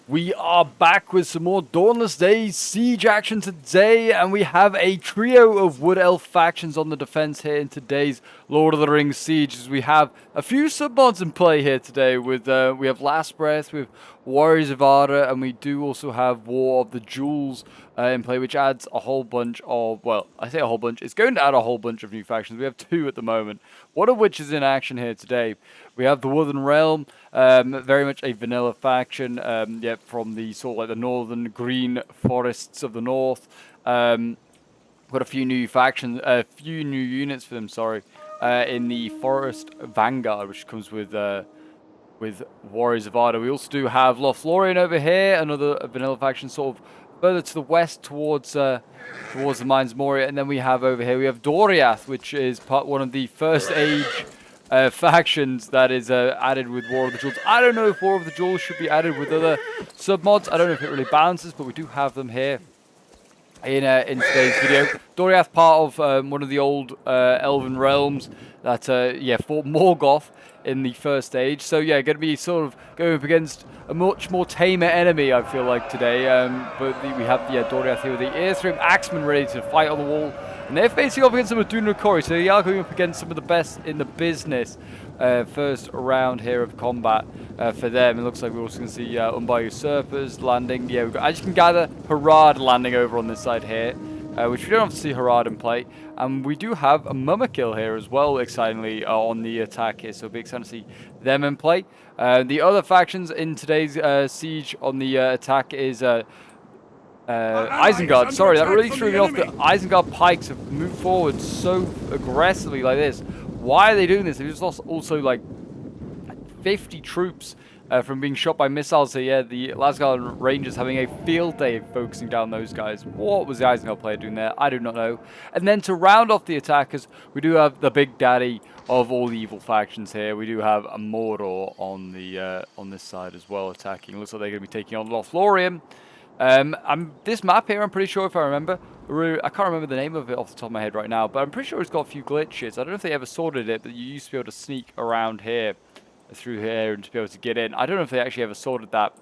We are back with some more Dawnless Days siege action today, and we have a trio of Wood Elf factions on the defense here in today's Lord of the Rings sieges. We have a few submods in play here today. With we have Last Breath, with Warriors of Ardor, and we do also have War of the Jewels in play, which adds a whole bunch of, well, I say a whole bunch, it's going to add a whole bunch of new factions. We have two at the moment, one of which is in action here today. We have the Woodland Realm, very much a vanilla faction, from the sort of like the northern green forests of the north. Got a few new factions, a few new units for them, sorry, in the Forest Vanguard, which comes with Warriors of Ardor. We also do have Lothlorien over here, another vanilla faction, sort of further to the west towards the Mines Moria, and then we have over here we have Doriath, which is one of the First Age factions that is added with War of the Jewels. I don't know if War of the Jewels should be added with other submods. I don't know if it really balances, but we do have them here in today's video. Doriath, part of one of the old Elven realms that fought Morgoth in the First Age. So yeah, going to be sort of going up against a much more tamer enemy, I feel like, today. We have Doriath here with the Aethrim Axemen ready to fight on the wall. And they're facing off against some of Dúnacori, so they are going up against some of the best in the business. First round here of combat for them. It looks like we're also going to see Umbar Usurpers landing. Yeah, we've got, as you can gather, Harad landing over on this side here, which we don't have to see Harad in play. And we do have a Mûmakil here as well, excitingly, on the attack here, so it'll be exciting to see them in play. The other factions in today's siege on the attack is Isengard. Sorry, that really threw me off. The Isengard pikes have moved forward so aggressively like this. Why are they doing this? They've just lost also like 50 troops from being shot by missiles. So yeah, the Lasgard Rangers having a field day focusing down those guys. What was the Isengard player doing there? I do not know. And then to round off the attackers, we do have the big daddy of all the evil factions here. We do have a Mordor on the on this side as well attacking. Looks like they're going to be taking on Lothlorien. This map here, I'm pretty sure, if I remember, I can't remember the name of it off the top of my head right now, but I'm pretty sure it's got a few glitches. I don't know if they ever sorted it, but you used to be able to sneak around here, through here, and to be able to get in. I don't know if they actually ever sorted that.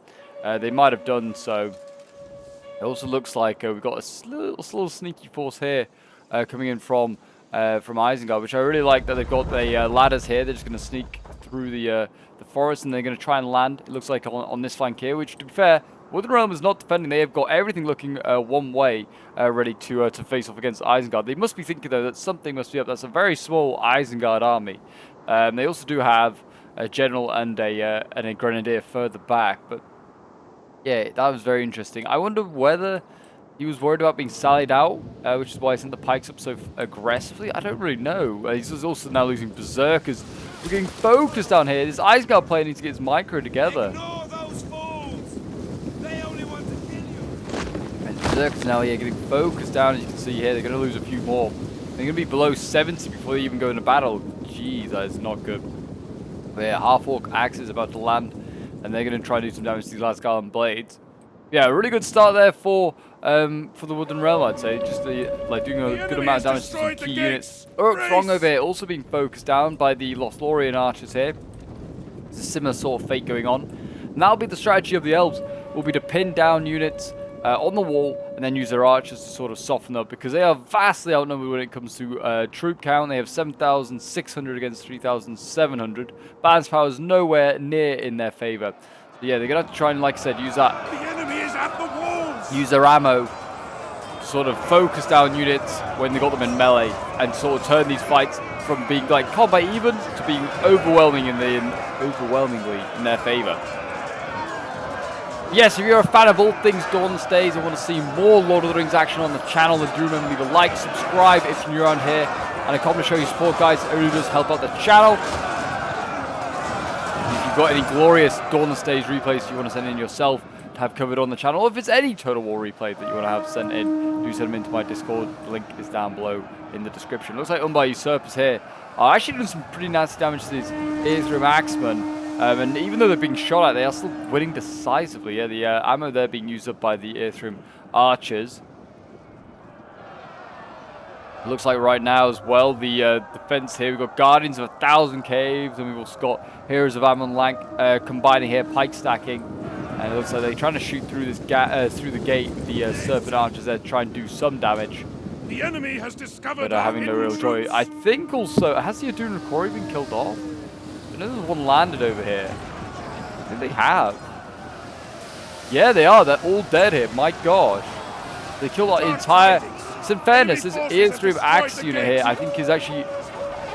They might have done so. It also looks like we've got a little sneaky force here coming in from Isengard, which I really like that they've got the ladders here. They're just going to sneak through the forest, and they're going to try and land, it looks like, on this flank here, which, to be fair, Woodland Realm is not defending. They have got everything looking one way, ready to face off against Isengard. They must be thinking, though, that something must be up. That's a very small Isengard army. They also do have a general and a grenadier further back. But yeah, that was very interesting. I wonder whether he was worried about being sallied out, which is why he sent the pikes up so aggressively. I don't really know. He's also now losing berserkers. We're getting focused down here. This Isengard player needs to get his micro together. Berserkers now here getting focused down, as you can see here. They're going to lose a few more. They're going to be below 70 before they even go into battle. Jeez, that is not good. But yeah, half-orc axe is about to land, and they're going to try and do some damage to these Lasgarden blades. Yeah, a really good start there for the Woodland Realm, I'd say. Just doing a good amount of damage to some key units. Orcs wrong over here, also being focused down by the Lothlorien archers here. There's a similar sort of fate going on. And that'll be the strategy of the Elves, will be to pin down units on the wall, and then use their archers to sort of soften up, because they are vastly outnumbered when it comes to troop count. They have 7,600 against 3,700. Balance power is nowhere near in their favor. So yeah, they're going to have to try and, like I said, use that. The enemy is at the walls! Use their ammo to sort of focus down units when they got them in melee, and sort of turn these fights from being like combat even to being overwhelmingly in their favor. Yes, if you're a fan of all things Dawnless Days and want to see more Lord of the Rings action on the channel, then do remember to leave a like, subscribe if you're new around here, and a comment to show your support, guys. It really does help out the channel. If you've got any glorious Dawnless Days replays you want to send in yourself to have covered on the channel, or if it's any Total War replay that you want to have sent in, do send them into my Discord. The link is down below in the description. Looks like Umbar Usurpers here are actually doing some pretty nasty damage to these Aethrim Axemen. And even though they're being shot at, they are still winning decisively. Yeah, the ammo there being used up by the Aethrim archers. It looks like right now as well, the defense here, we've got Guardians of 1,000 Caves, and we've also got Heroes of Amon Lank combining here, pike stacking. And it looks like they're trying to shoot through this through the gate with the serpent archers there, trying to do some damage. The enemy has discovered But having no real joy. I think also, has the Aduna Quarry been killed off? I know there's one landed over here. I think they have. Yeah, they are. They're all dead here. My gosh. They killed our entire... So in fairness, this Airstream Axe unit here, I think is actually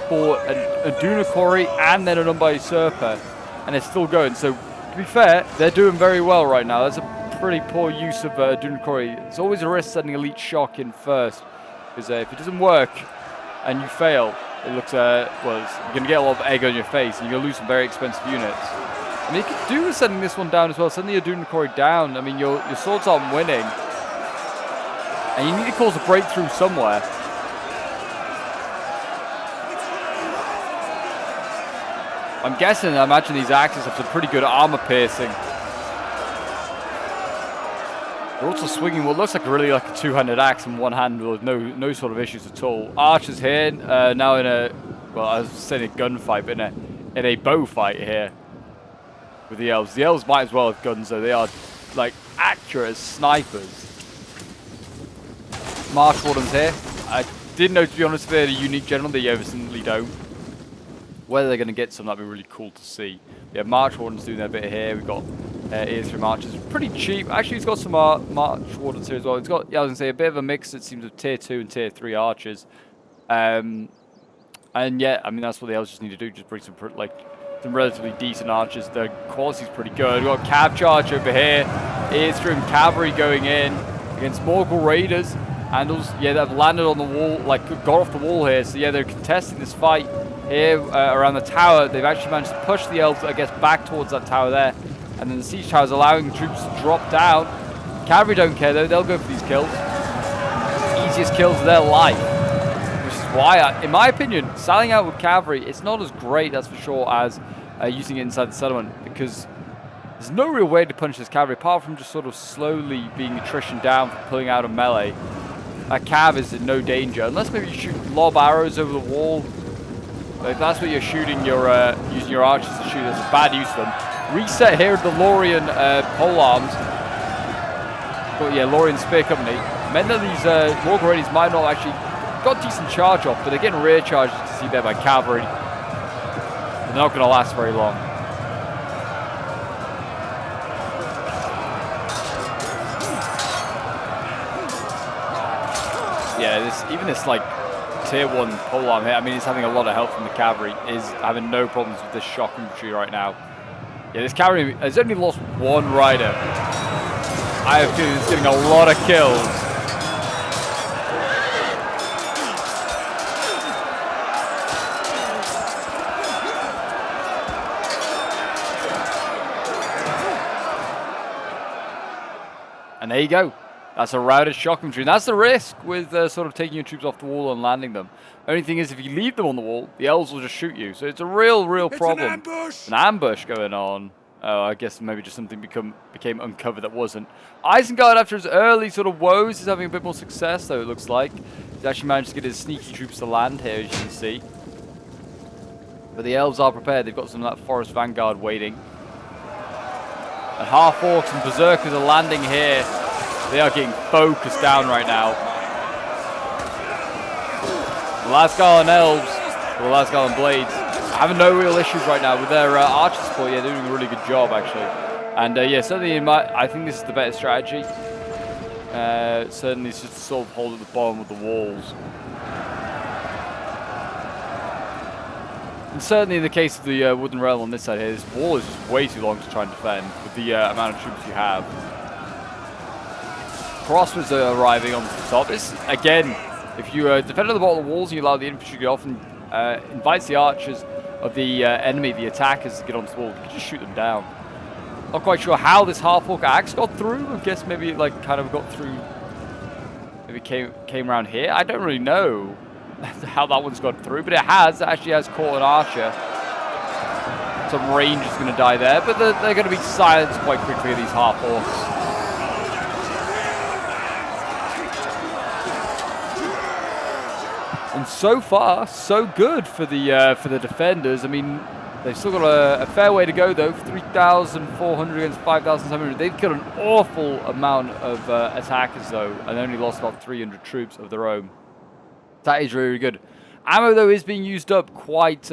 for an Aduna Quarry and then an Usurper. And it's still going. So, to be fair, they're doing very well right now. That's a pretty poor use of Aduna Quarry. It's always a risk sending Elite Shock in first. Because if it doesn't work and you fail, it looks, well, you're going to get a lot of egg on your face and you're going to lose some very expensive units. I mean, you could do with sending this one down as well. Send the Aduna Quarry down. I mean, your swords aren't winning. And you need to cause a breakthrough somewhere. I'm guessing, I imagine these axes have some pretty good armor piercing. They're also swinging what looks like really like a two-handed axe in one hand with no sort of issues at all. Archers here, now in a, well, I was saying a gunfight, but in a bow fight here with the elves. The elves might as well have guns though. They are like accurate as snipers. March Wardens here. I didn't know, to be honest, they're a unique general. They recently don't. Whether they're going to get some, that'd be really cool to see. Yeah, March Wardens doing their bit here. We've got Airstream Archers. Pretty cheap. Actually, he's got some March Wardens here as well. It's got, yeah, I was going to say, a bit of a mix, it seems, of Tier 2 and Tier 3 Archers. And yeah, I mean, that's what the elves just need to do. Just bring some, like, some relatively decent archers. The quality's pretty good. We've got Cav Charge over here. Airstream Cavalry going in against Morgul Raiders. And those, yeah, they've landed on the wall, like, got off the wall here. So, yeah, they're contesting this fight here around the tower. They've actually managed to push the elves, I guess, back towards that tower there. And then the siege tower is allowing the troops to drop down. Cavalry don't care, though. They'll go for these kills. Easiest kills of their life. Which is why, in my opinion, sallying out with cavalry, it's not as great, that's for sure, as using it inside the settlement. Because there's no real way to punish this cavalry, apart from just sort of slowly being attrition down for pulling out a melee. That cav is in no danger, unless maybe you shoot lob arrows over the wall. But if that's what you're shooting, you're using your archers to shoot. That's a bad use of them. Reset here at the Lorien pole arms. But yeah, Lorien Spear Company. Meant that these Morgul Raiders might not actually got decent charge off, but they're getting rear charges to see there by cavalry. They're not going to last very long. Yeah, even this like tier 1 polearm here, I mean, it's having a lot of help from the cavalry, is having no problems with this shock infantry right now. Yeah, this cavalry has only lost one rider. I have a feeling it's getting a lot of kills. And there you go. That's a routed shock infantry. And that's the risk with sort of taking your troops off the wall and landing them. Only thing is, if you leave them on the wall, the elves will just shoot you. So it's a real problem. An ambush! An ambush going on. Oh, I guess maybe just something became uncovered that wasn't. Isengard, after his early sort of woes, is having a bit more success, though, it looks like. He's actually managed to get his sneaky troops to land here, as you can see. But the elves are prepared. They've got some of that forest vanguard waiting. And half-orcs and berserkers are landing here. They are getting focused down right now. The Lasgal and Elves, or the Lasgal and Blades, having no real issues right now with their archer support. Yeah, they're doing a really good job, actually. And yeah, certainly I think this is the better strategy. Certainly it's just to sort of hold at the bottom of the walls. And certainly in the case of the Wooden Realm on this side here, this wall is just way too long to try and defend with the amount of troops you have. Crossbows are arriving on the top. This, again, if you defend at the bottom of the walls and you allow the infantry to get off, and invites the archers of the enemy, the attackers, to get onto the wall, you can just shoot them down. Not quite sure how this half-orc axe got through. I guess maybe it like kind of got through, maybe came around here. I don't really know how that one's got through, but it actually has caught an archer. Some range is going to die there, but they're going to be silenced quite quickly, these half-orcs. And so far, so good for the defenders. I mean, They've still got a fair way to go, though. 3,400 against 5,700. They've killed an awful amount of attackers, though, and only lost about 300 troops of their own. That is really good. Ammo, though, is being used up quite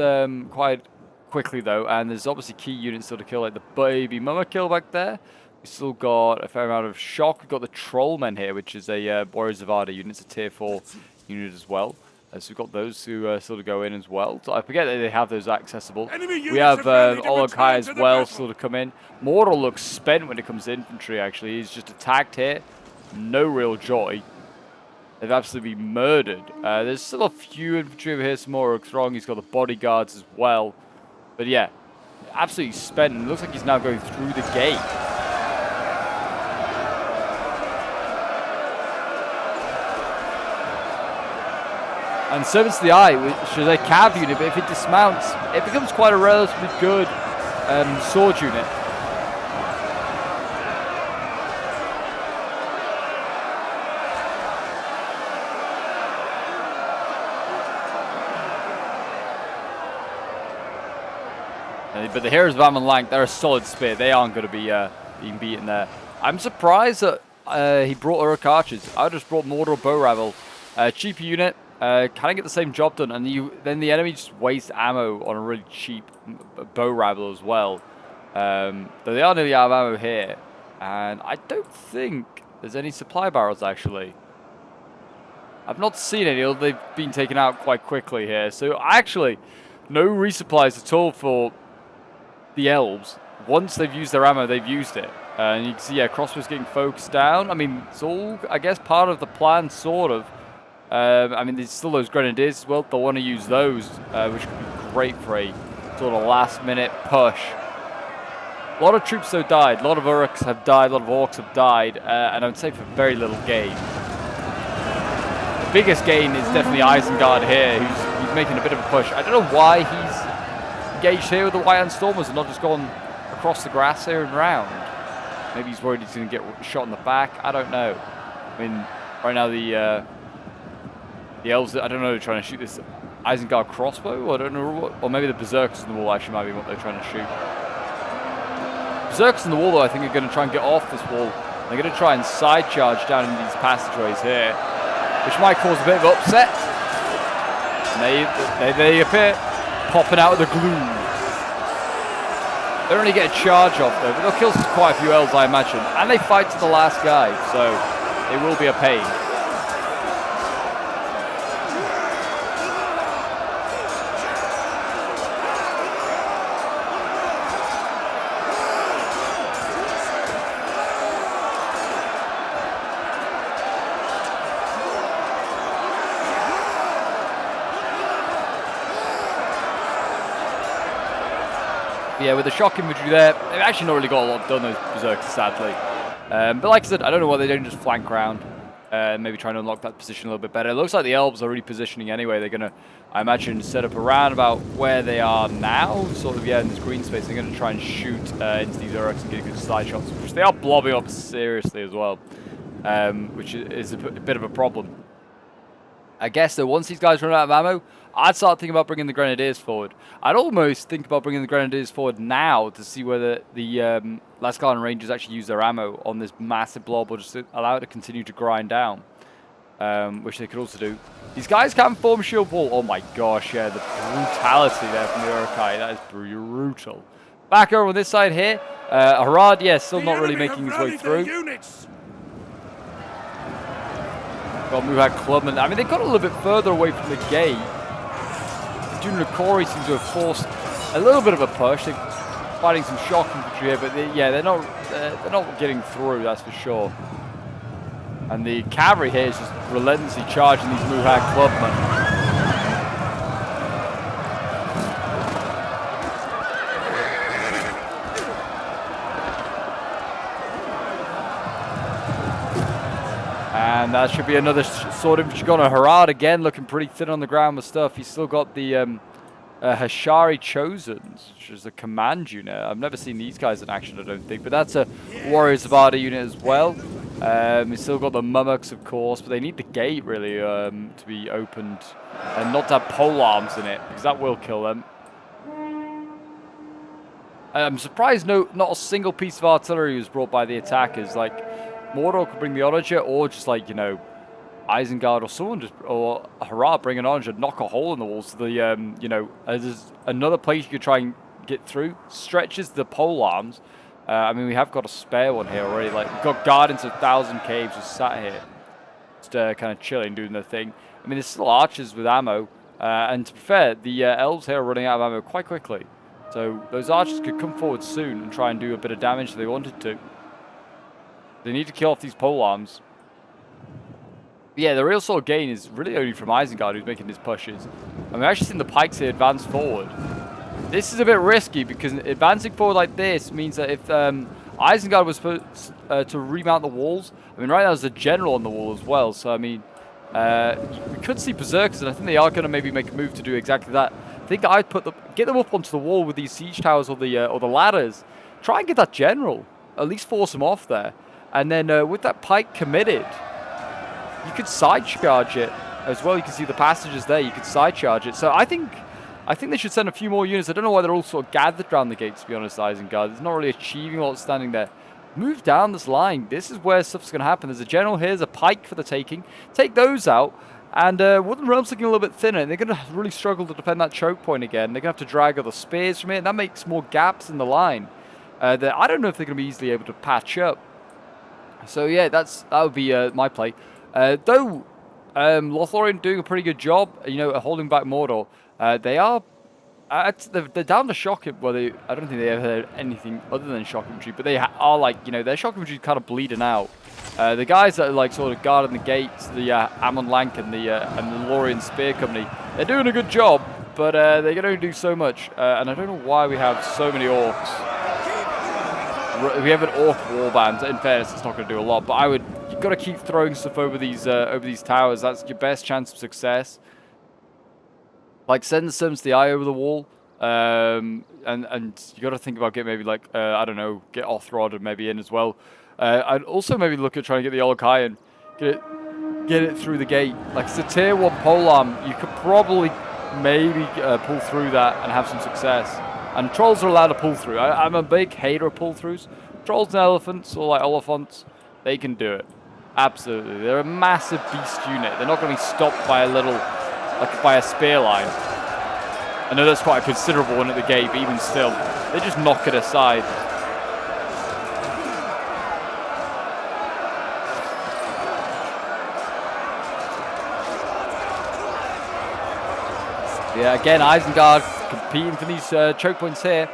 quickly, though, and there's obviously key units still to kill, like the baby Mûmakil back there. We've still got a fair amount of shock. We've got the Trollmen here, which is a Warriors of Arda unit. It's a tier 4 unit as well. So we've got those who still to go in as well. So I forget that they have those accessible. We have Olokai as well still to come in. Mortal looks spent when it comes to infantry, actually. He's just attacked here. No real joy. They've absolutely been murdered. There's still a few infantry over here. Some more orcs wrong. He's got the bodyguards as well. But yeah, absolutely spent. And it looks like he's now going through the gate. And Servants of the Eye, which is a cav unit, but if it dismounts, it becomes quite a relatively good sword unit. But the Heroes of Amon Lank, they're a solid spear. They aren't going to be being beaten there. I'm surprised that he brought Uruk archers. I just brought Mordor bow rabble. Cheaper unit. Can I get the same job done? And then the enemy just wastes ammo on a really cheap bow rabble as well. Though they are nearly out of ammo here. And I don't think there's any supply barrels, actually. I've not seen any, although they've been taken out quite quickly here. So actually, no resupplies at all for the Elves. Once they've used their ammo, they've used it. And you can see, yeah, crossbows getting focused down. I mean, it's all, I guess, part of the plan, sort of. I mean, there's still those grenadiers as well. They'll want to use those, which could be great for a sort of last-minute push. A lot of troops, though, died. A lot of Uruks have died. A lot of orcs have died. And I would say for very little gain. The biggest gain is definitely Isengard here, who's making a bit of a push. I don't know why he's engaged here with the White Hand Stormers and not just gone across the grass here and round. Maybe he's worried he's going to get shot in the back. I don't know. I mean, right now the Elves, I don't know, they're trying to shoot this Isengard crossbow. I don't know what, or maybe the Berserkers on the wall actually might be what they're trying to shoot. Berserkers on the wall, though, I think are going to try and get off this wall. They're going to try and side charge down in these passageways here, which might cause a bit of upset. And they appear, popping out of the gloom. They don't really get a charge off though, but they'll kill quite a few elves, I imagine. And they fight to the last guy, so it will be a pain. Yeah, with the shock infantry there, they've actually not really got a lot done, those Berserkers, sadly. But like I said, I don't know why they don't just flank around. Maybe try and unlock that position a little bit better. It looks like the Elves are really positioning anyway. They're going to, I imagine, set up around about where they are now. Sort of, yeah, in this green space. They're going to try and shoot into these Uruks and get good side shots, which they are blobbing up seriously as well, which is a bit of a problem. I guess that once these guys run out of ammo, I'd start thinking about bringing the Grenadiers forward. I'd almost think about bringing the Grenadiers forward now to see whether the Lascalaran Rangers actually use their ammo on this massive blob or just allow it to continue to grind down, which they could also do. These guys can form shield wall. Oh my gosh, yeah, the brutality there from the Urukai. That is brutal. Back over on this side here, Harad, yeah, still not really making his way through. Got Mûmakil Clubman. I mean, they got a little bit further away from the gate. Junakori seems to have forced a little bit of a push. They're fighting some shock infantry here, but they're not getting through, that's for sure. And the cavalry here is just relentlessly charging these Mûmakil Clubmen. And that should be another sword infantry gunner. Harad again looking pretty thin on the ground with stuff. He's still got the Hashari Chosens, which is a command unit. I've never seen these guys in action, I don't think. But that's a Warriors of Arda unit as well. He's still got the Mûmakils, of course. But they need the gate, really, to be opened. And not to have pole arms in it, because that will kill them. I'm surprised not a single piece of artillery was brought by the attackers. Like, Mordor could bring the Onager, or just like, you know, Isengard or someone just, or Hurrah, bring an Onager, knock a hole in the walls. So the, you know, there's another place you could try and get through. Stretches the pole arms. I mean, we have got a spare one here already. Like, we've got Guardians of Thousand Caves just sat here, just kind of chilling, doing their thing. I mean, there's still archers with ammo, and to be fair, the elves here are running out of ammo quite quickly. So those archers could come forward soon and try and do a bit of damage if they wanted to. They need to kill off these pole arms. But yeah, the real sort of gain is really only from Isengard, who's making his pushes. And we've actually seen the pikes here advance forward. This is a bit risky because advancing forward like this means that if Isengard was supposed to remount the walls, I mean, right now there's a general on the wall as well. So I mean, we could see berserkers, and I think they are going to maybe make a move to do exactly that. I think I'd get them up onto the wall with these siege towers or the ladders. Try and get that general, at least force them off there, and then with that pike committed, you could side charge it as well. You can see the passages there. You could side charge it. So I think they should send a few more units. I don't know why they're all sort of gathered around the gate, to be honest, Isengard. It's not really achieving what it's standing there. Move down this line. This is where stuff's going to happen. There's a general here. There's a pike for the taking. Take those out. And Woodland Realm's looking a little bit thinner. They're going to really struggle to defend that choke point again. They're going to have to drag other spears from it. And that makes more gaps in the line that I don't know if they're going to be easily able to patch up. So yeah, that would be my play. Though Lothlorien doing a pretty good job, you know, holding back Mordor. They are they're down to shock. Well, I don't think they ever had anything other than shock infantry, but they are like, you know, their shock infantry kind of bleeding out. The guys that are like sort of guarding the gates, the Amon Lank and the Lorien Spear Company, they're doing a good job, but they can only do so much. And I don't know why we have so many orcs. We have an orc warband. In fairness, it's not going to do a lot, but you've got to keep throwing stuff over these towers. That's your best chance of success. Like, send some to the eye over the wall, and you got to think about getting maybe like I don't know, get Othrod maybe in as well. I'd also maybe look at trying to get the Olokaian, get it through the gate. Like, it's a tier 1 polearm. You could probably maybe pull through that and have some success. And trolls are allowed to pull through. I'm a big hater of pull-throughs. Trolls and elephants, or like Oliphants, they can do it. Absolutely. They're a massive beast unit. They're not going to be stopped by by a spear line. I know that's quite a considerable one at the gate, but even still, they just knock it aside. Yeah, again, Isengard competing for these choke points here.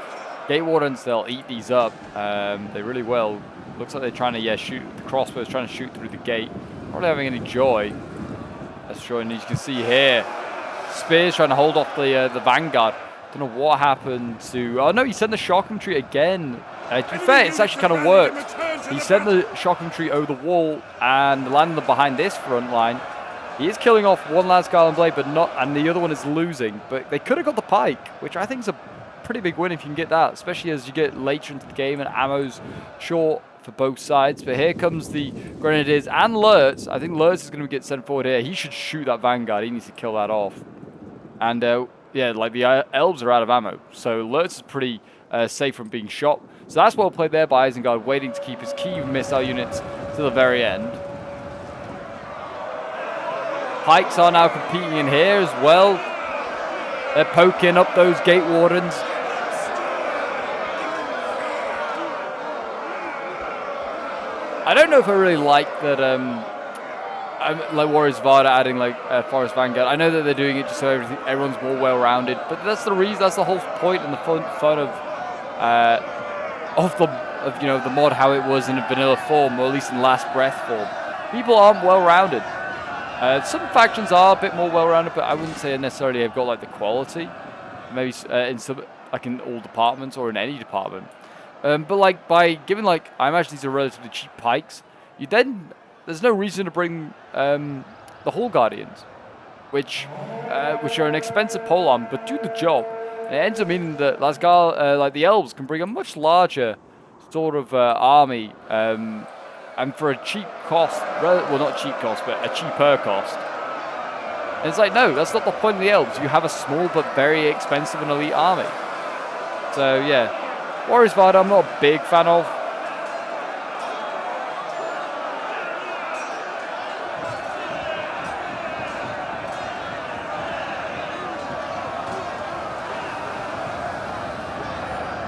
Gate Wardens, they'll eat these up. They really will. Looks like they're trying to, shoot. The crossbows trying to shoot through the gate. Not really having any joy. That's sure, and you can see here, Spears trying to hold off the Vanguard. Don't know what happened to... Oh no, he sent the shock infantry again. To be fair, it's actually kind of worked. He sent the shock infantry over the wall and landed them behind this front line. He is killing off one last Garland Blade, but not, and the other one is losing. But they could have got the pike, which I think is a pretty big win if you can get that, especially as you get later into the game and ammo's short for both sides. But here comes the Grenadiers and Lurtz. I think Lurtz is going to get sent forward here. He should shoot that Vanguard. He needs to kill that off. And yeah, like the Elves are out of ammo, so Lurtz is pretty safe from being shot. So that's well played there by Isengard, waiting to keep his key missile units to the very end. Pikes are now competing in here as well. They're poking up those Gate Wardens. I don't know if I really like that like Warriors Varda adding like Forest Vanguard. I know that they're doing it just so everyone's more well-rounded, but that's the reason. That's the whole point and the fun of you know, the mod, how it was in a vanilla form, or at least in Last Breath form. People aren't well-rounded. Some factions are a bit more well-rounded, but I wouldn't say necessarily they've got like the quality. Maybe in some, like in all departments or in any department. But like by giving like, I imagine these are relatively cheap pikes. There's no reason to bring the Hall Guardians, which are an expensive polearm, but do the job. And it ends up meaning that like the Elves can bring a much larger sort of army. And for a cheap cost, well, not cheap cost, but a cheaper cost. And it's like, no, that's not the point of the Elves. You have a small but very expensive and elite army. So, yeah. Warriors Vada, I'm not a big fan of.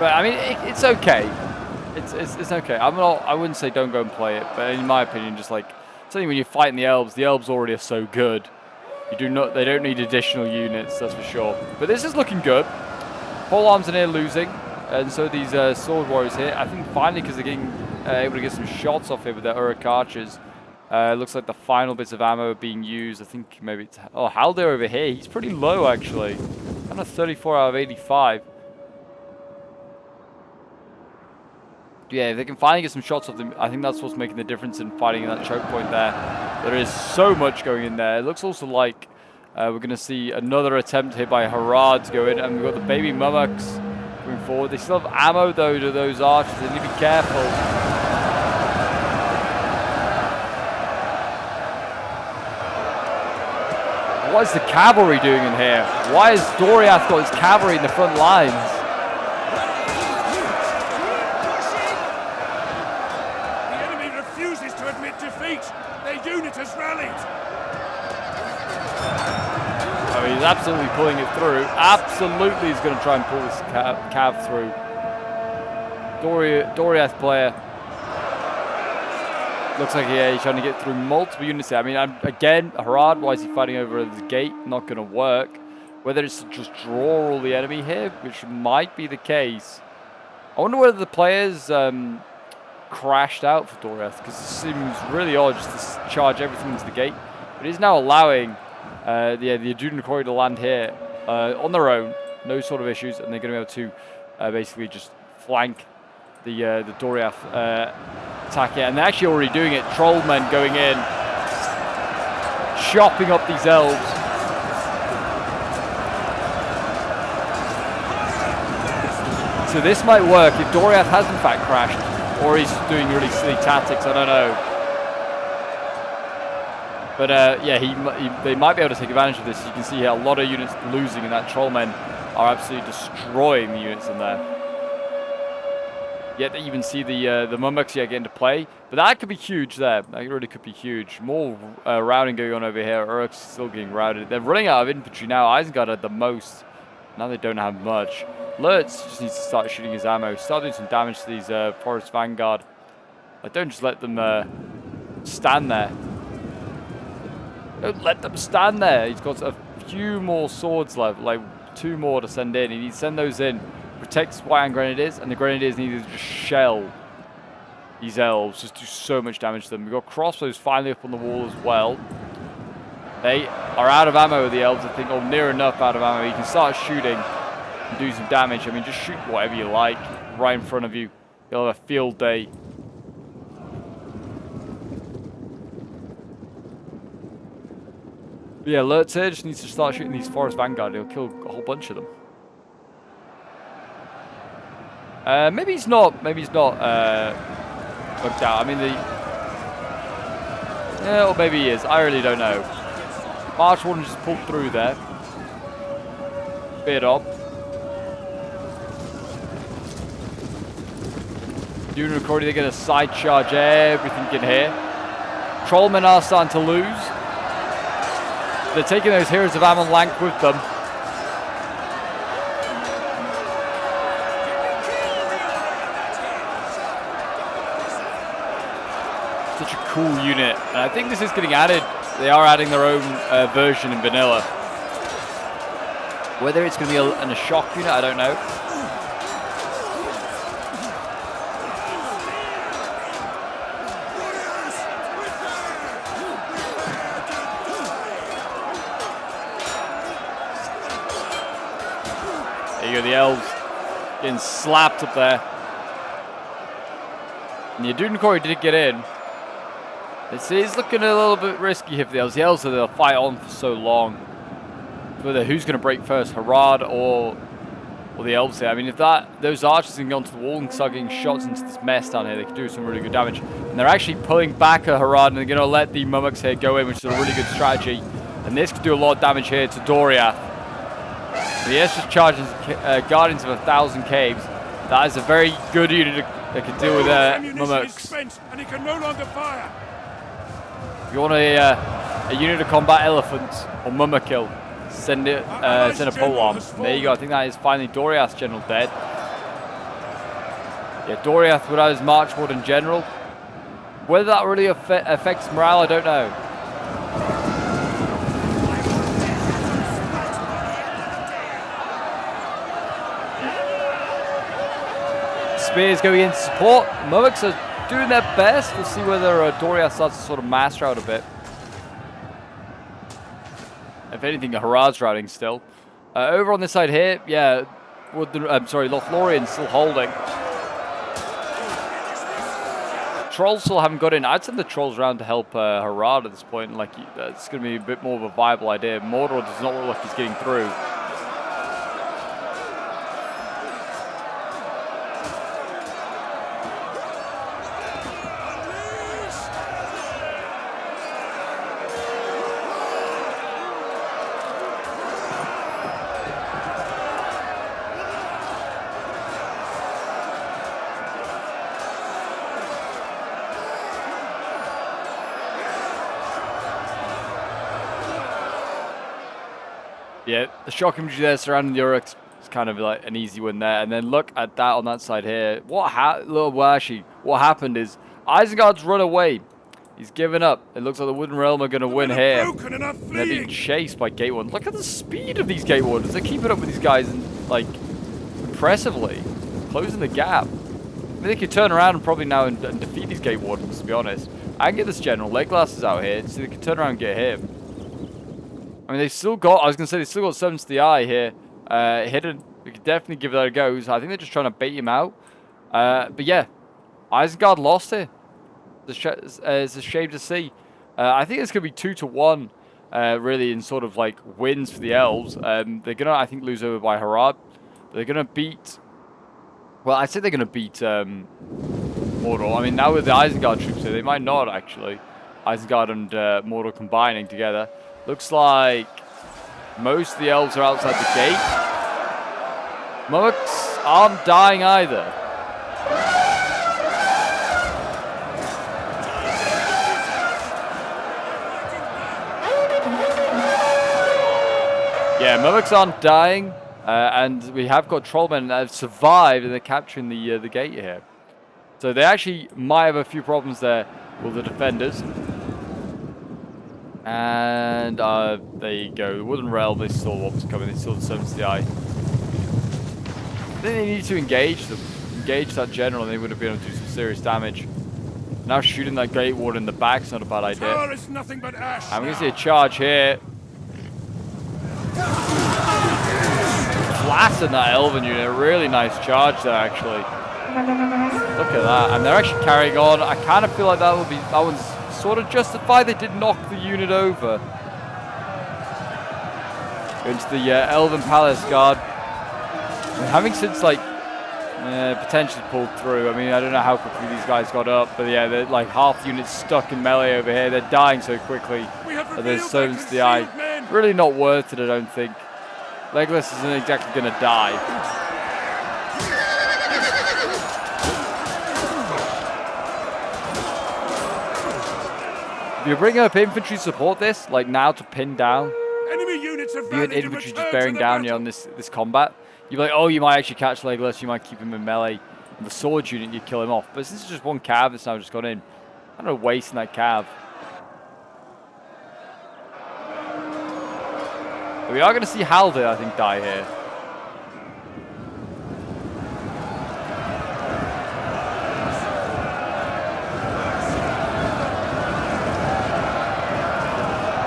But I mean, it's okay. It's okay. I wouldn't say don't go and play it, but in my opinion, just like certainly when you're fighting the elves already are so good. They don't need additional units, that's for sure. But this is looking good. Pole arms in here losing, and so these sword warriors here. I think finally because they're getting able to get some shots off here with their Uruk archers. Looks like the final bits of ammo are being used. I think maybe it's Haldir over here. He's pretty low actually. Kind of 34 out of 85. Yeah, if they can finally get some shots off them, I think that's what's making the difference in fighting in that choke point there. There is so much going in there. It looks also like we're going to see another attempt here by Harad to go in, and we've got the baby Mûmakils going forward. They still have ammo, though, to those archers. They need to be careful. What is the cavalry doing in here? Why has Doriath got his cavalry in the front lines? He's absolutely pulling it through. Absolutely he's going to try and pull this cav through. Doriath player. Looks like he's trying to get through multiple units here. I mean, again, Harad, why is he fighting over the gate? Not going to work. Whether it's to just draw all the enemy here, which might be the case. I wonder whether the players crashed out for Doriath, because it seems really odd just to charge everything into the gate. But he's now allowing the Adunakori to land here on their own, no sort of issues, and they're going to be able to basically just flank the Doriath attack here. And they're actually already doing it. Trollmen going in, chopping up these elves. So this might work if Doriath has in fact crashed, or he's doing really silly tactics, I don't know. But yeah, they might be able to take advantage of this. You can see here a lot of units losing, and that Trollmen are absolutely destroying the units in there. Yet they even see the Mûmakils get into play. But that could be huge there. That really could be huge. More routing going on over here. Uruk's still getting routed. They're running out of infantry now. Isengard had the most. Now they don't have much. Lurtz just needs to start shooting his ammo. Start doing some damage to these Forest Vanguard. Don't just let them stand there. Don't let them stand there. He's got a few more swords left, like 2 more to send in. He needs to send those in. Protect White and Grenadiers, and the Grenadiers need to just shell these elves. Just do so much damage to them. We've got crossbows finally up on the wall as well. They are out of ammo, the elves, I think, or near enough out of ammo. You can start shooting and do some damage. I mean, just shoot whatever you like right in front of you. You'll have a field day. But yeah, Lurtz here just needs to start shooting these Forest Vanguard. He'll kill a whole bunch of them. Maybe he's not bugged out. I mean, yeah, or maybe he is. I really don't know. March Warden just pulled through there. Bit up. Adunakori, they're going to side charge everything in here. Trollmen are starting to lose. They're taking those Heroes of Ammon Lank with them. Such a cool unit. And I think this is getting added. They are adding their own version in vanilla. Whether it's going to be a shock unit, I don't know. There you go, the elves getting slapped up there. And the Adunakori did get in. It's looking a little bit risky here for the elves. The elves they'll fight on for so long. Whether who's going to break first, Harad or the elves here. I mean, if those archers can go onto the wall and start getting shots into this mess down here, they can do some really good damage. And they're actually pulling back a Harad, and they're going to let the Mûmakils here go in, which is a really good strategy. And this could do a lot of damage here to Doriath. The S just charges Guardians of 1,000 Caves. That is a very good unit that can deal with Ammunition is Mûmakil. spent, and he can no longer fire. If you want a unit to combat elephants or Mûmakil, send a polearm. There you go. I think that is finally Doriath's general dead. Yeah, Doriath without his march ward in general. Whether that really affects morale, I don't know. Spears going in to support. Mûmakil are doing their best. We'll see whether Doriath starts to sort of master out a bit. If anything, Harad's routing still. Over on this side here, yeah, Lothlorien's still holding. Trolls still haven't got in. I'd send the trolls around to help Harad at this point. Like, it's going to be a bit more of a viable idea. Mordor does not look like he's getting through. Yeah, the shock infantry there surrounding the orcs is kind of like an easy one there. And then look at that on that side here. What happened is Isengard's run away. He's given up. It looks like the Wooden Realm are going to win here. They're being chased by Gate Wardens. Look at the speed of these Gate Wardens. They're keeping up with these guys and like impressively closing the gap. I mean, they could turn around and probably now and defeat these Gate Wardens, to be honest. I can get this general. Legolas is out here, so they can turn around and get him. I mean, they still got 7 to the eye here, hidden. We could definitely give that a go. So I think they're just trying to bait him out. But yeah, Isengard lost here. It's a shame to see. I think it's going to be 2-1, really, in sort of like wins for the Elves. They're going to, I think, lose over by Harad. But they're going to beat... Well, I'd say they're going to beat Mordor. I mean, now with the Isengard troops here, they might not, actually. Isengard and Mordor combining together. Looks like most of the Elves are outside the gate. Mûmakil aren't dying either. Yeah, Mûmakil aren't dying, and we have got Trollmen that have survived, and they're capturing the gate here. So they actually might have a few problems there with the defenders. And there you go. The Wooden Realm, they saw what was coming. They saw the 7 to the eye. Then they need to engage them. Engage that general, and they would have been able to do some serious damage. Now shooting that Great Ward in the back is not a bad idea. Nothing but ash I'm going to see a charge here. Flatten that Elven unit. A really nice charge there, actually. Look at that. And they're actually carrying on. I kind of feel like that one's sort of justified. They did knock the unit over. Into the Elven Palace Guard. And having since like potentially pulled through. I mean, I don't know how quickly these guys got up, but yeah, they're like half the units stuck in melee over here. They're dying so quickly. There's stones to the eye. Really not worth it, I don't think. Legolas isn't exactly going to die. If you're bringing up infantry support this, like now to pin down, enemy units have infantry just bearing down on this combat, you're like, oh, you might actually catch Legolas, you might keep him in melee. And the sword unit, you kill him off. But since it's just one cav that's now just gone in, I don't know, wasting that cav. But we are going to see Haldir, I think, die here.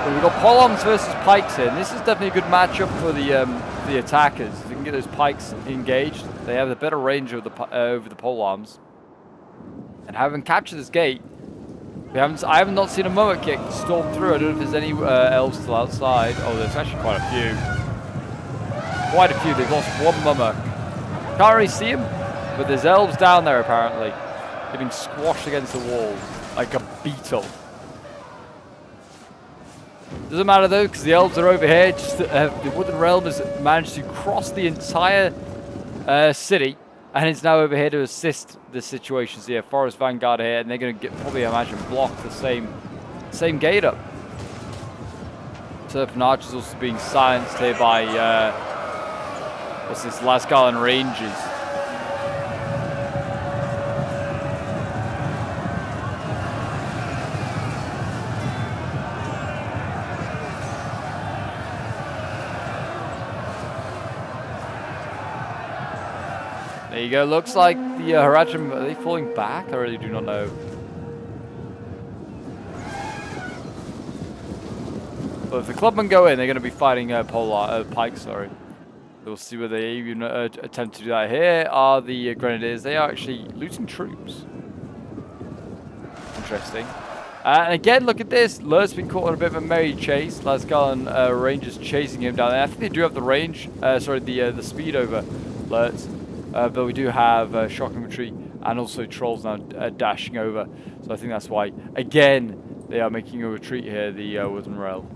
We've got polearms versus pikes here, and this is definitely a good matchup for the attackers. They can get those pikes engaged. They have a better range of over the polearms. And having captured this gate, I haven't not seen a Mûmakil storm through. I don't know if there's any elves still outside. Oh, there's actually quite a few. Quite a few. They've lost one Mûmakil. Can't really see him, but there's elves down there apparently, getting squashed against the wall like a beetle. Doesn't matter though, because the elves are over here. Just the Wooden Realm has managed to cross the entire city And it's now over here to assist the situations here. Forest Vanguard here, and they're going to get, probably, I imagine, block the same gate up. Serpent Archers also being silenced here by, what's this, Lasgarland Rangers. There you go. Looks like the Harachim, are they falling back? I really do not know. But if the clubmen go in, they're going to be fighting pikes, sorry. We'll see whether they even attempt to do that. Here are the Grenadiers. They are actually losing troops. Interesting. And again, look at this. Lurt's been caught on a bit of a merry chase. Lasgarland Rangers chasing him down there. I think they do have the range, the speed over Lurt's. But we do have shock infantry and also trolls now dashing over. So I think that's why, again, they are making a retreat here, the Wooden Rail.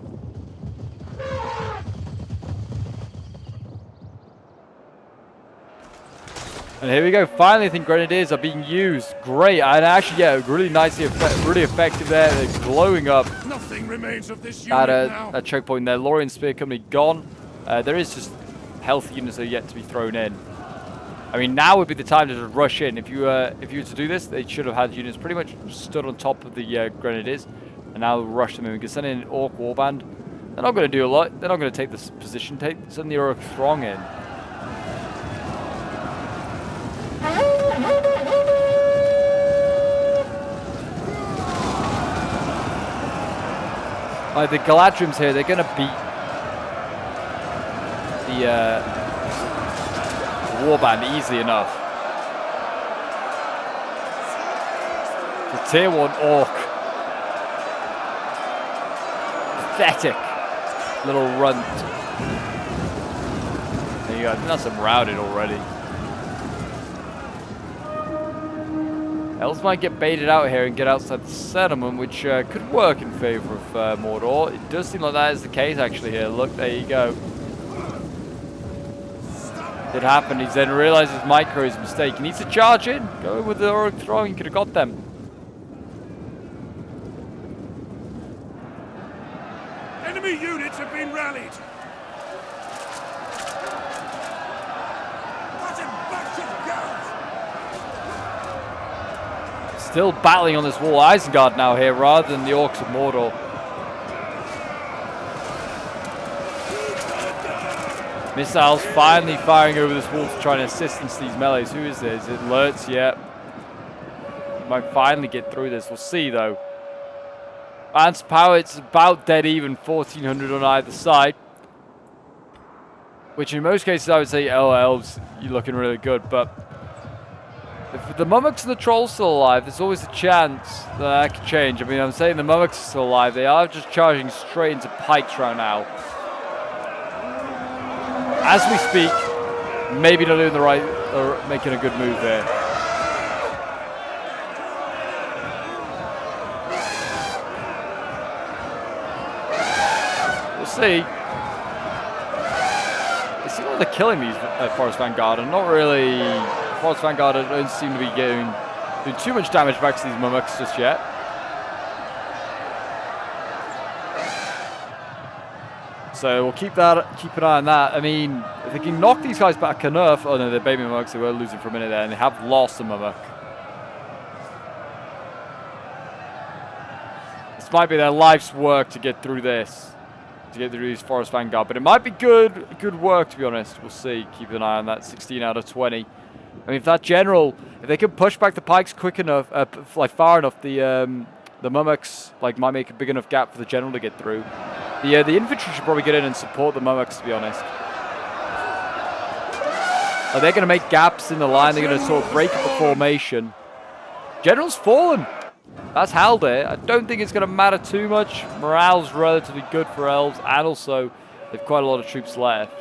And here we go. Finally, I think Grenadiers are being used. Great. And actually, yeah, really nicely, really effective there. They're glowing up. Nothing remains of this unit now. That choke point there. Lorien Spear Company gone. There is just health units that are yet to be thrown in. I mean, now would be the time to just rush in. If you were to do this, they should have had units pretty much stood on top of the Grenadiers, and now rush them in. We can send in an Orc Warband. They're not going to do a lot. They're not going to take this position. Send the Orc Throng in. Like the Galadrims here, they're going to beat the Warband easily enough. The tier 1 Orc. Pathetic little runt. There you go. I think that's them routed already. Elves might get baited out here and get outside the settlement, which could work in favor of Mordor. It does seem like that is the case actually here. Look, there you go. It happened. He's then realized his micro is a mistake. He needs to charge in. Go in with the Orc Throng. He could have got them. Enemy units have been rallied. Still battling on this wall. Isengard now here rather than the Orcs of Mordor. Missiles finally firing over this wall to try and assist these melees. Who is this? Is it Lurtz? Yeah. Might finally get through this. We'll see though. Lance power, it's about dead even. 1400 on either side. Which in most cases I would say, oh, Elves, you're looking really good. But if the Mûmakil and the Trolls still alive, there's always a chance that could change. I mean, I'm saying the Mûmakil are still alive. They are just charging straight into pikes right now. As we speak, maybe not doing the right, or making a good move there. We'll see. It seems like they're killing these Forest Vanguard, and not really. Forest Vanguard don't seem to be doing too much damage back to these Mûmakil just yet. So we'll keep an eye on that. I mean, if they can knock these guys back enough. Oh no, they're baby Mûmakil. They were losing for a minute there, and they have lost the Mûmakil. This might be their life's work to get through this, to get through these Forest Vanguard. But it might be good work, to be honest. We'll see. Keep an eye on that. 16 out of 20. I mean, if that general, if they can push back the pikes quick enough, like far enough, the Mûmakil like might make a big enough gap for the general to get through. The infantry should probably get in and support the Mûmakil, to be honest. They're going to make gaps in the line. They're going to sort of break up the formation. General's fallen. That's Haldir. I don't think it's going to matter too much. Morale's relatively good for Elves, and also they've quite a lot of troops left.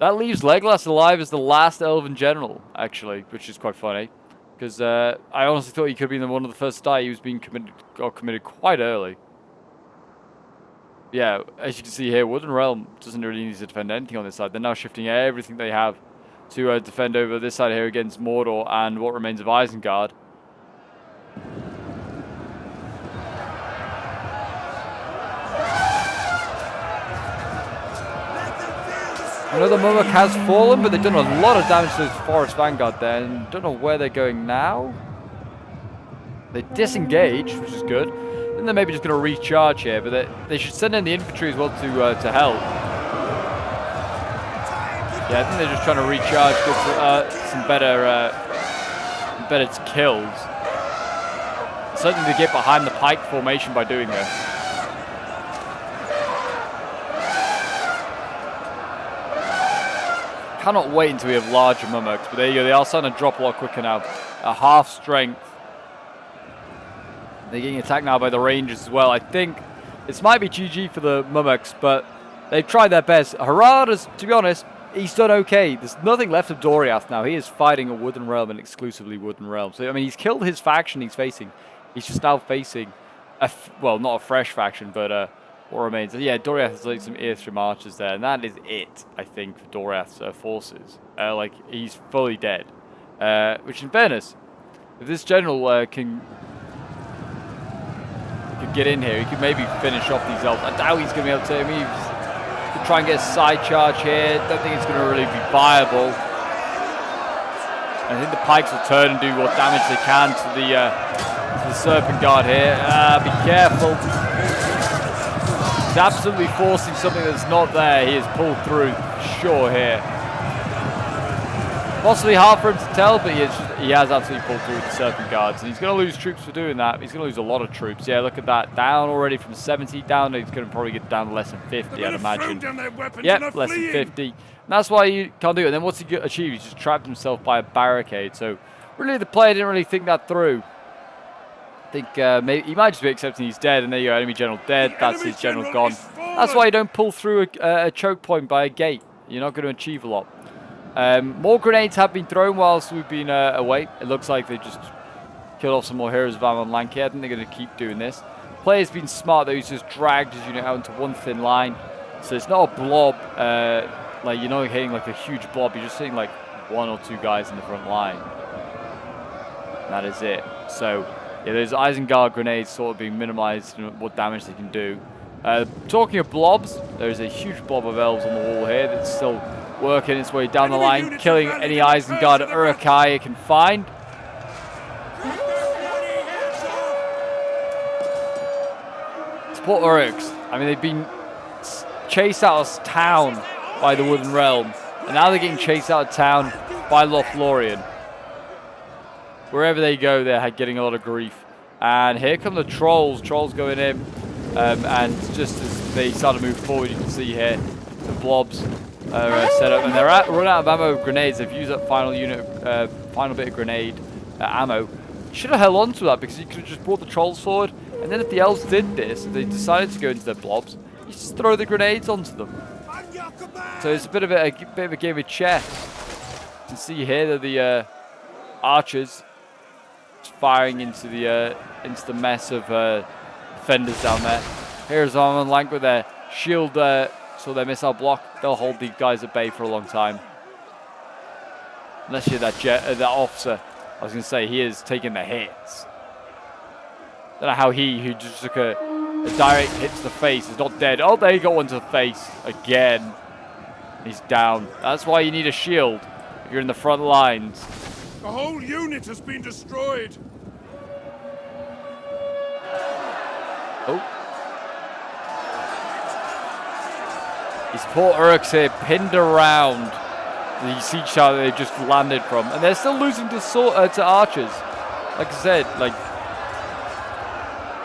That leaves Legolas alive as the last Elven general, actually, which is quite funny. Because I honestly thought he could be one of the first to die. He was being committed quite early. Yeah, as you can see here, Wooden Realm doesn't really need to defend anything on this side. They're now shifting everything they have to defend over this side here against Mordor and what remains of Isengard. Another Mûmakil has fallen, but they've done a lot of damage to this Forest Vanguard there, and don't know where they're going now. They disengage, which is good. Then they're maybe just going to recharge here, but they should send in the infantry as well to help. Yeah, I think they're just trying to recharge, get some better kills. Certainly they get behind the pike formation by doing this. Cannot wait until we have larger Mûmakils, but there you go. They are starting to drop a lot quicker now. A half strength. They're getting attacked now by the Rangers as well. I think this might be GG for the Mûmakils, but they've tried their best. Harada's, to be honest, he's done okay. There's nothing left of Doriath now. He is fighting a wooden realm and exclusively wooden realm. So, I mean, he's killed his faction he's facing. He's just now facing, well, not a fresh faction, but what remains. Yeah, Doriath has like some Earthrim archers there, and that is it, I think, for Doriath's forces. Like, he's fully dead. Which, in fairness, if this general can get in here, he could maybe finish off these elves. I doubt he's going to be able to. I mean, he could try and get a side charge here. Don't think it's going to really be viable. I think the pikes will turn and do what damage they can to the Serpent Guard here. Be careful. He's absolutely forcing something that's not there. He is pulled through, sure, here. Possibly hard for him to tell, but he has absolutely pulled through with the Serpent Guards. And he's going to lose troops for doing that. He's going to lose a lot of troops. Yeah, look at that. Down already from 70 down. He's going to probably get down to less than 50, I'd imagine. Yep, less than 50. And that's why you can't do it. And then what's he achieved? He's just trapped himself by a barricade. So really the player didn't really think that through. I think maybe he might just be accepting he's dead, and there you go, enemy general dead. That's his general gone. That's why you don't pull through a choke point by a gate. You're not going to achieve a lot. More grenades have been thrown whilst we've been away. It looks like they just killed off some more heroes of Amon Lanky. I think they're going to keep doing this. Player's been smart though. He's just dragged his unit out into one thin line. So it's not a blob. Like, you're not hitting like a huge blob. You're just hitting like one or two guys in the front line. And that is it. So yeah, those Isengard grenades sort of being minimized and what damage they can do. Talking of blobs, there's a huge blob of elves on the wall here that's still working its way down the line, killing any Isengard Uruk-hai it can find. Support Uruks. I mean, they've been chased out of town by the Wooden Realm, and now they're getting chased out of town by Lothlorien. Wherever they go, they're getting a lot of grief. And here come the trolls. Trolls going in, and just as they start to move forward, you can see here the blobs are set up, and they're run out of ammo of grenades. They've used that final bit of grenade ammo. You should have held on to that, because you could have just brought the trolls forward, and then if the elves did this, if they decided to go into their blobs, you just throw the grenades onto them. So it's a bit of a game of chess. You can see here that the archers just firing into the mess of defenders down there. Here's Amon Lank with their shield, so their missile block. They'll hold these guys at bay for a long time. Unless you're that officer. I was going to say, he is taking the hits. Don't know how who just took a direct hit to the face, is not dead. Oh, there you go, one to the face again. He's down. That's why you need a shield if you're in the front lines. The whole unit has been destroyed. Oh. These poor Uruks here pinned around the siege tower they just landed from, and they're still losing to archers. Like I said, like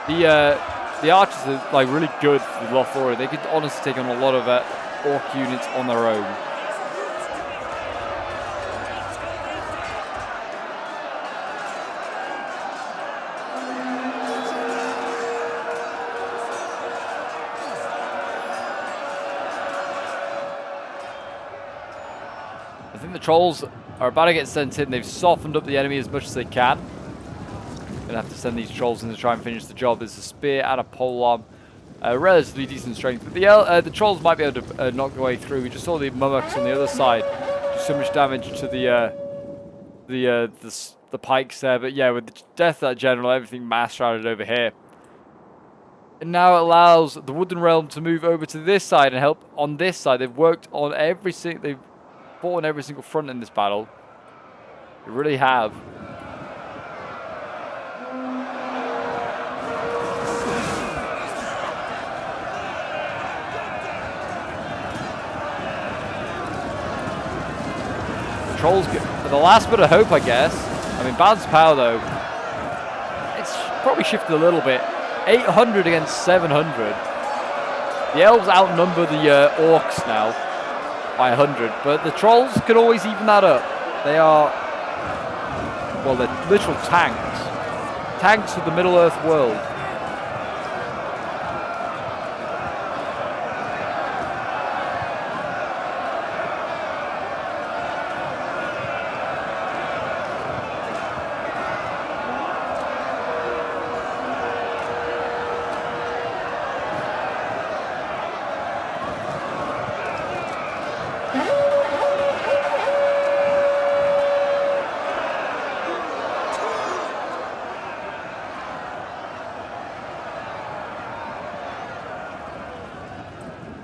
the archers are like really good with Lothlorien. They could honestly take on a lot of orc units on their own. I think the trolls are about to get sent in. They've softened up the enemy as much as they can. Gonna have to send these trolls in to try and finish the job. There's a spear and a polearm, relatively decent strength, but the trolls might be able to knock their way through. We just saw the Mûmakils on the other side just so much damage to the pikes there. But yeah, with the death of that general, everything mass routed over here. And now it allows the Wooden Realm to move over to this side and help on this side. They've worked on they've fought on every single front in this battle. They really have. The trolls get the last bit of hope, I guess. I mean, balance power though, it's probably shifted a little bit. 800 against 700. The elves outnumber the orcs now by 100, but the trolls can always even that up. They are, well, they're literal tanks. Tanks of the Middle-earth world.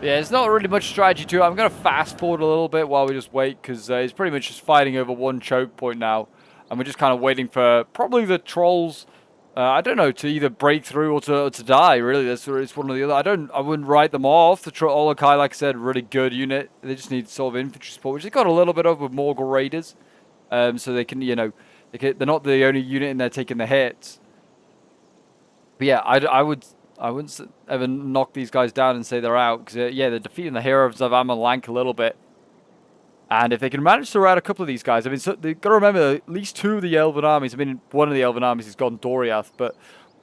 Yeah, it's not really much strategy to it. I'm going to fast forward a little bit while we just wait, because he's pretty much just fighting over one choke point now. And we're just kind of waiting for probably the trolls, I don't know, to either break through or to die, really. It's one or the other. I wouldn't write them off. The Olokai, like I said, really good unit. They just need sort of infantry support, which they got a little bit of with Morgul Raiders. So they can, you know, they're not the only unit in there taking the hits. But yeah, I wouldn't ever knock these guys down and say they're out, because yeah, they're defeating the heroes of Amon Lank a little bit. And if they can manage to rout a couple of these guys, I mean, so they've got to remember at least two of the Elven armies. I mean, one of the Elven armies has gone Doriath, but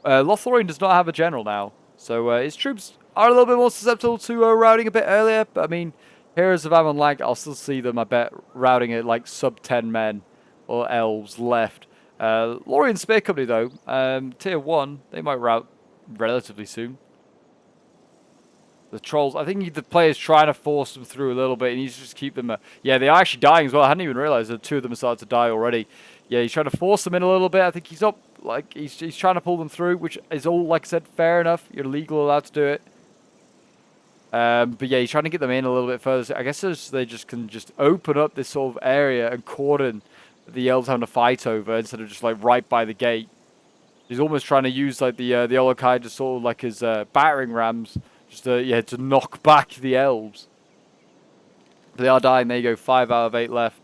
Lothlorien does not have a general now, so his troops are a little bit more susceptible to routing a bit earlier. But I mean, heroes of Amon Lank, I'll still see them, I bet, routing at like sub 10 men or elves left. Lorien Spear Company though, tier 1, they might rout relatively soon. The trolls, I think the player's trying to force them through a little bit. He needs to just keep them. Yeah, they are actually dying as well. I hadn't even realized that two of them started to die already. Yeah, he's trying to force them in a little bit. I think he's up, like he's trying to pull them through, which is all, like I said, fair enough. You're legally allowed to do it. But yeah, he's trying to get them in a little bit further. So I guess they just can just open up this sort of area and cordon the elves having to fight over instead of just like right by the gate. He's almost trying to use like the Olokai to sort of like his battering rams, just to knock back the elves. They are dying. There you go, 5 out of 8 left.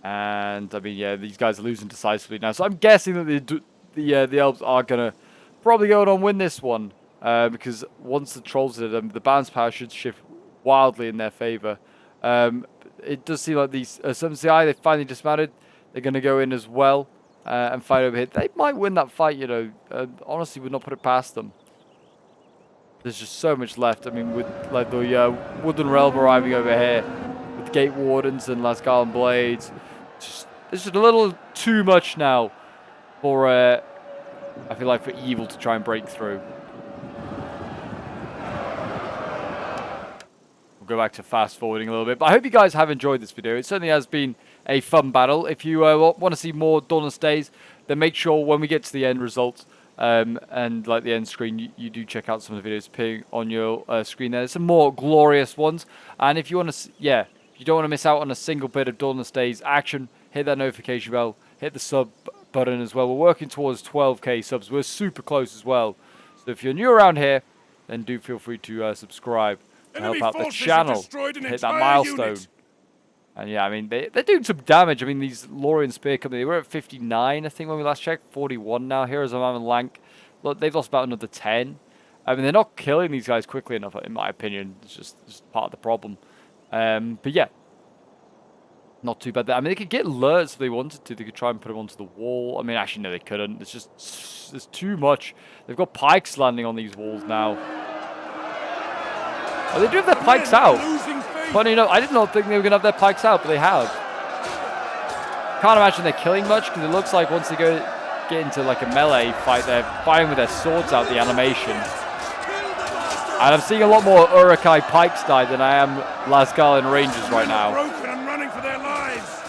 And I mean, yeah, these guys are losing decisively now. So I'm guessing that the elves are gonna probably go on and win this one, because once the trolls did them, the balance power should shift wildly in their favor. It does seem like these 7CI, they finally dismounted. They're gonna go in as well. And fight over here. They might win that fight, you know. Honestly, would not put it past them. There's just so much left. I mean, with like the Woodland Realm arriving over here, with Gate Wardens and Lasgarland Blades, it's just a little too much now for, I feel like, for evil to try and break through. We'll go back to fast forwarding a little bit, but I hope you guys have enjoyed this video. It certainly has been a fun battle. If you want to see more Dawnless Days, then make sure when we get to the end results and like the end screen, you do check out some of the videos appearing on your screen there. There's some more glorious ones, and if you want to, if you don't want to miss out on a single bit of Dawnless Days action, hit that notification bell, hit the sub button as well. We're working towards 12k subs. We're super close as well. So if you're new around here, then do feel free to subscribe and help out the channel, hit that milestone. Unit. And yeah, I mean, they're doing some damage. I mean, these Lorien Spear Company, they were at 59, I think, when we last checked. 41 now. Heroes of Amon Lank, look, they've lost about another 10. I mean, they're not killing these guys quickly enough, in my opinion. It's just part of the problem. But yeah, not too bad there. I mean, they could get alerts if they wanted to. They could try and put them onto the wall. I mean, actually, no, they couldn't. It's just, there's too much. They've got pikes landing on these walls now. Oh, they do have their pikes out. Funny enough, I did not think they were going to have their pikes out, but they have. Can't imagine they're killing much, because it looks like once they get into like a melee fight, they're fighting with their swords out, the animation. And I'm seeing a lot more Uruk-hai pikes die than I am Lasgalian Rangers right now. Broken and running for their lives.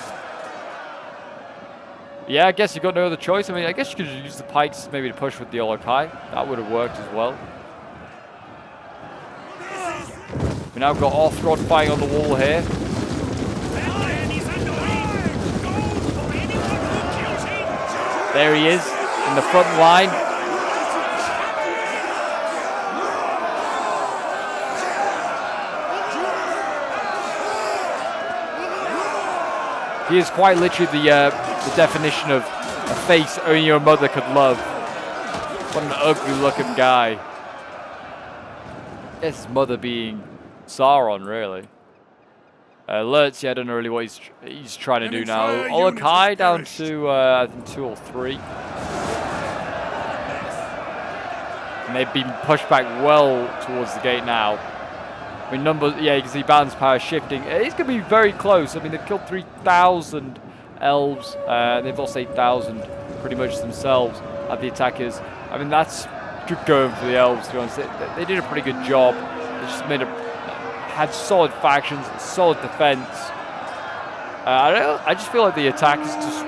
Yeah, I guess you got no other choice. I mean, I guess you could use the pikes maybe to push with the Uruk-hai. That would have worked as well. We now got Orthrod fighting on the wall here. There he is in the front line. He is quite literally the definition of a face only your mother could love. What an ugly looking guy. His mother being Sauron, really. Lurtz, yeah, I don't know really what he's trying to do now. Uruk-hai down to, I think, 2 or 3. And they've been pushed back well towards the gate now. I mean, numbers, yeah, you can see balance power shifting. It's going to be very close. I mean, they've killed 3,000 elves. They've lost 8,000 pretty much themselves at the attackers. I mean, that's good going for the elves, to be honest. They did a pretty good job. They just had solid factions, solid defense. I just feel like the attackers just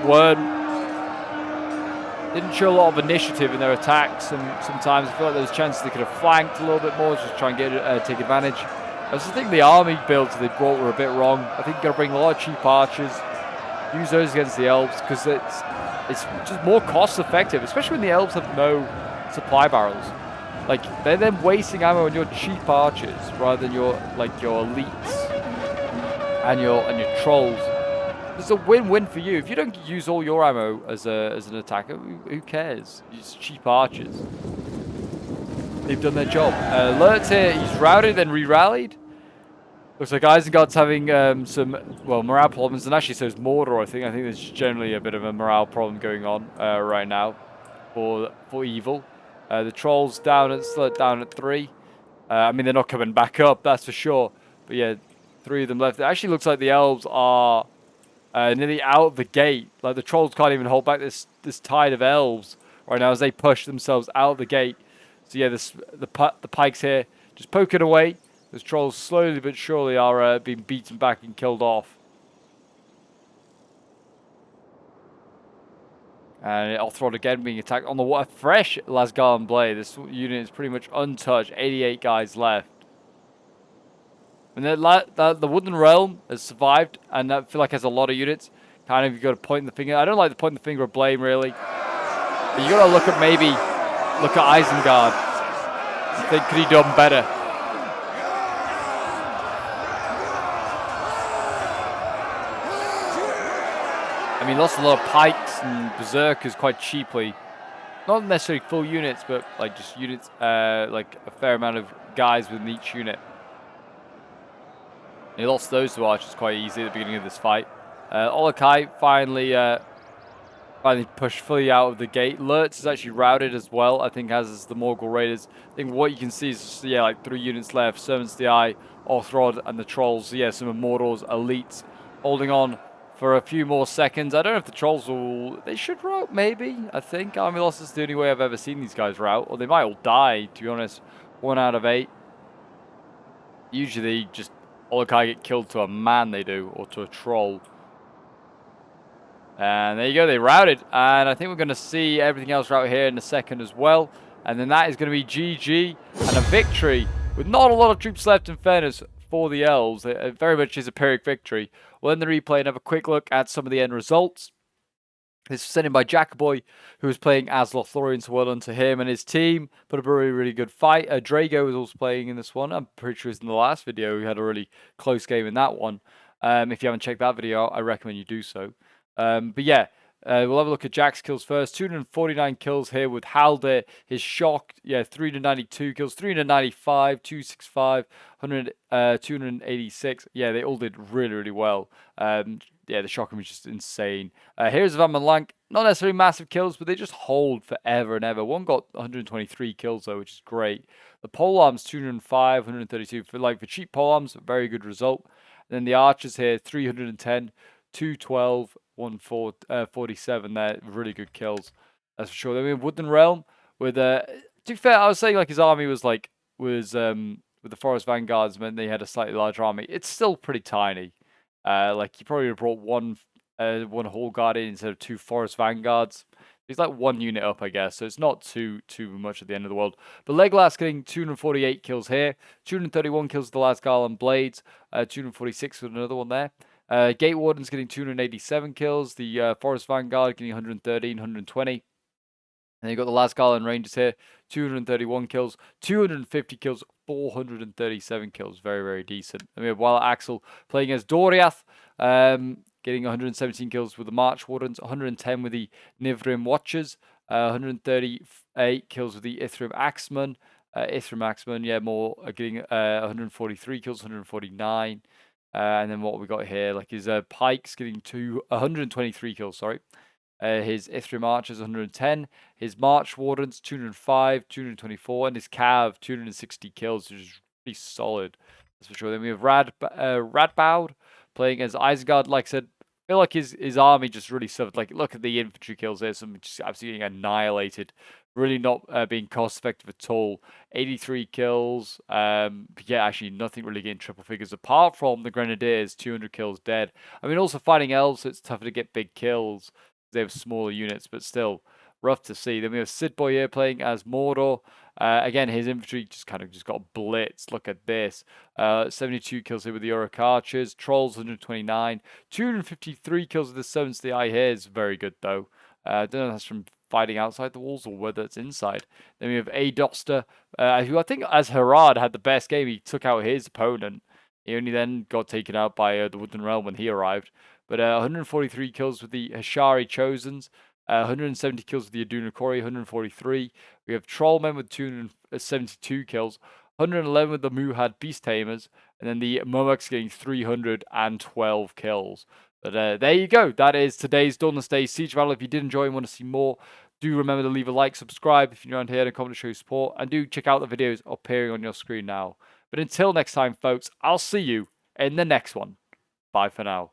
didn't show a lot of initiative in their attacks, and sometimes I feel like there was chances they could have flanked a little bit more, just try and take advantage. I just think the army builds they brought were a bit wrong. I think you've got to bring a lot of cheap archers, use those against the elves, because it's just more cost effective, especially when the elves have no supply barrels. Like, they're then wasting ammo on your cheap archers rather than your elites and your trolls. It's a win-win for you. If you don't use all your ammo as an attacker, who cares? Use cheap archers. They've done their job. Lurtz here, he's routed and re-rallied. Looks like Isengard's having some, well, morale problems, and actually so is Mordor, I think. I think there's generally a bit of a morale problem going on right now for evil. The trolls down at 3. I mean, they're not coming back up, that's for sure. But yeah, 3 of them left. It actually looks like the elves are nearly out of the gate. Like, the trolls can't even hold back this tide of elves right now as they push themselves out of the gate. So yeah, the pikes here just poking away. Those trolls slowly but surely are being beaten back and killed off. And Orthrod again being attacked on a fresh Lasgalian blade. This unit is pretty much untouched. 88 guys left. And the Woodland Realm has survived, and I feel like has a lot of units. Kind of, you've got to point the finger. I don't like the point the finger of blame, really. But you got to look at Isengard. I think could he done better? I mean, lost a lot of pikes and berserkers quite cheaply. Not necessarily full units, but like just units, like a fair amount of guys within each unit. He lost those 2 archers quite easily at the beginning of this fight. Uruk-hai finally pushed fully out of the gate. Lurtz is actually routed as well, I think, as is the Morgul Raiders. I think what you can see is just, yeah, like 3 units left. Servants of the Eye, Orthrod, and the Trolls. So yeah, some of Mordor's elites holding on for a few more seconds. I don't know if the Trolls will... They should rout, maybe, I think. Army loss is the only way I've ever seen these guys rout. Or they might all die, to be honest. 1 out of 8. Usually just Uruk-hai get killed to a man, they do, or to a troll. And there you go, they routed. And I think we're going to see everything else rout here in a second as well. And then that is going to be GG and a victory with not a lot of troops left, in fairness, for the Elves. It very much is a Pyrrhic victory. We'll end the replay and have a quick look at some of the end results. This was sent in by Jackaboy, who was playing as Lothlorien, so well done to him and his team. Put up a really, really good fight. Drago was also playing in this one. I'm pretty sure it was in the last video. We had a really close game in that one. If you haven't checked that video, I recommend you do so. But yeah, we'll have a look at Jack's kills first. 249 kills here with Haldir. His shock, yeah, 392 kills, 395, 265, 286. Yeah, they all did really, really well. Yeah, the shocking was just insane. Here's Van Lank. Not necessarily massive kills, but they just hold forever and ever. One got 123 kills, though, which is great. The polearms, 205, 132. For cheap polearms, very good result. And then the archers here, 310, 212, 147. They're really good kills, that's for sure. Then we have Woodland Realm with, to be fair, I was saying like his army was like with the Forest Vanguards meant they had a slightly larger army. It's still pretty tiny. Like you probably have brought one whole guard in instead of 2 Forest Vanguards. He's like 1 unit up, I guess, so it's not too much at the end of the world. But Legolas getting 248 kills here, 231 kills with the last Garland Blades, 246 with another one there. Gate Warden's getting 287 kills, the Forest Vanguard getting 113, 120. And you got the last Garland Rangers here, 231 kills, 250 kills, 437 kills. Very, very decent. And we have Wild Axel playing as Doriath, getting 117 kills with the March Wardens, 110 with the Nivrim Watchers, 138 kills with the Ithrim Axemen. Ithrim Axemen, yeah, more getting 143 kills, 149. And then what we got here, like his Pikes getting 123 kills, sorry. His Ithrim Archers 110, his March Wardens 205, 224, and his Cav 260 kills, which is pretty solid. That's for sure. Then we have Radboud playing as Isengard. Like I said, I feel like his army just really suffered. Like, look at the infantry kills there, some just absolutely annihilated. Really not being cost effective at all. 83 kills. But yeah, actually nothing really getting triple figures apart from the Grenadiers, 200 kills dead. I mean, also fighting Elves, so it's tougher to get big kills. They have smaller units, but still rough to see. Then we have Sid Boy here playing as Mordor. Again, his infantry just got blitzed. Look at this. 72 kills here with the Orc Archers. Trolls 129. 253 kills with the Servants of the Eye here is very good though. I don't know if that's from fighting outside the walls or whether it's inside. Then we have Adoster, who I think as Harad had the best game. He took out his opponent. He only then got taken out by the Woodland Realm when he arrived. But 143 kills with the Hashari Chosens, 170 kills with the Aduna Kori, 143. We have Trollmen with 272 kills, 111 with the Muhad Beast Tamers, and then the Mûmakil getting 312 kills. But there you go. That is today's Dawnless Days Siege Battle. If you did enjoy and want to see more, do remember to leave a like, subscribe if you're around here, and a comment to show your support. And do check out the videos appearing on your screen now. But until next time, folks, I'll see you in the next one. Bye for now.